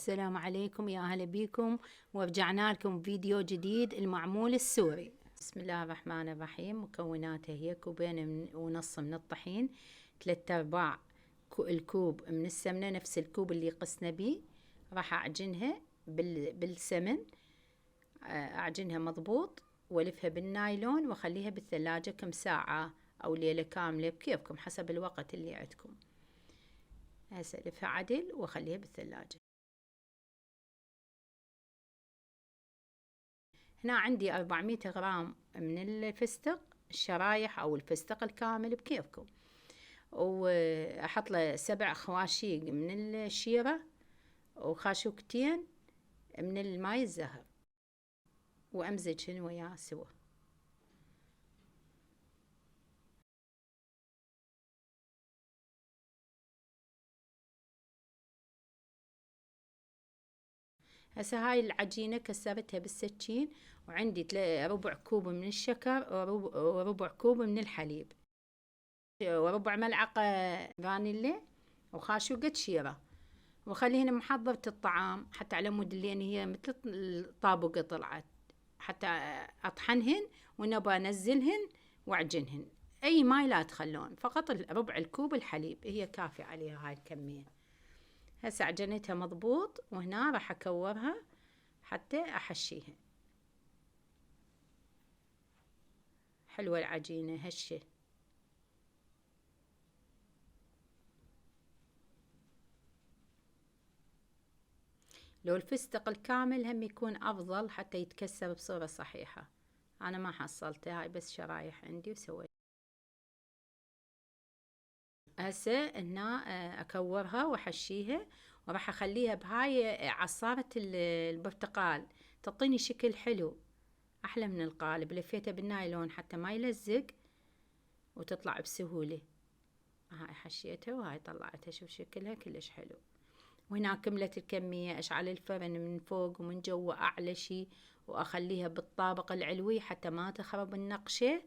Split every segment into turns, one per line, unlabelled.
السلام عليكم، يا أهلا بيكم، ورجعنا لكم فيديو جديد. المعمول السوري. بسم الله الرحمن الرحيم. مكوناته هي كوبين ونص من الطحين، 3/4 الكوب من السمنة، نفس الكوب اللي قسنا بيه. راح أعجنها بالسمن، أعجنها مضبوط والفها بالنايلون واخليها بالثلاجة كم ساعة أو ليلة كاملة بكيفكم حسب الوقت اللي عندكم. هسه ألفها عدل واخليها بالثلاجة. هنا عندي 400 غرام من الفستق، الشرايح أو الفستق الكامل بكيفكم، وأحط له 7 خواشيق من الشيرة وخاشوقتين من الماي الزهر، وأمزجهن وياه سوا. هسه هاي العجينة كسرتها بالسكين، وعندي ربع كوب من الشكر وربع كوب من الحليب وربع ملعقة فانيليا وخاشوقة شيرة، وخليهن محضرة الطعام حتى على مود لين هي مثل الطابقة طلعت، حتى أطحنهن ونبى أنزلهن وأعجنهن. أي ماي لا تخلون، فقط ربع الكوب الحليب هي كافية عليها هاي الكمية. هسه عجنتها مضبوط، وهنا راح أكورها حتى أحشيها. حلوة العجينة هشة. لو الفستق الكامل هم يكون أفضل حتى يتكسر بصورة صحيحة. أنا ما حصلته، هاي بس شرايح عندي وسويت. هسه هنا أكورها وأحشيها، وراح أخليها بهاي عصارة البرتقال، تعطيني شكل حلو أحلى من القالب. لفيته بالنايلون حتى ما يلزق وتطلع بسهولة. هاي حشيتها وهاي طلعتها، شوف شكلها كلش حلو. وهنا كملت الكمية. أشعل الفرن من فوق ومن جوا أعلى شي، وأخليها بالطابق العلوي حتى ما تخرب النقشة.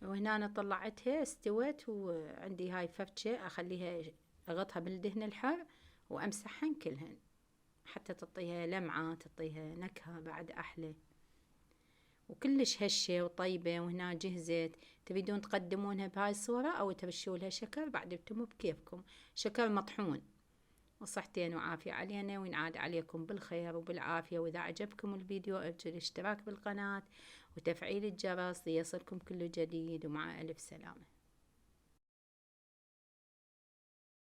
وهنا أنا طلعتها استوت، وعندي هاي فرشة أخليها أغطها بالدهن الحر وأمسحهن كلهن حتى تعطيها لمعة، تعطيها نكهة بعد أحلى، وكلش هشة وطيبة. وهنا جهزت. تريدون تقدمونها بهاي الصورة أو ترشولها شكر بعد بتم بكيفكم، شكر مطحون. وصحتين وعافية علينا، وينعاد عليكم بالخير وبالعافية. وإذا عجبكم الفيديو ارجوا الاشتراك بالقناة وتفعيل الجرس ليصلكم كل جديد، ومع ألف سلامة.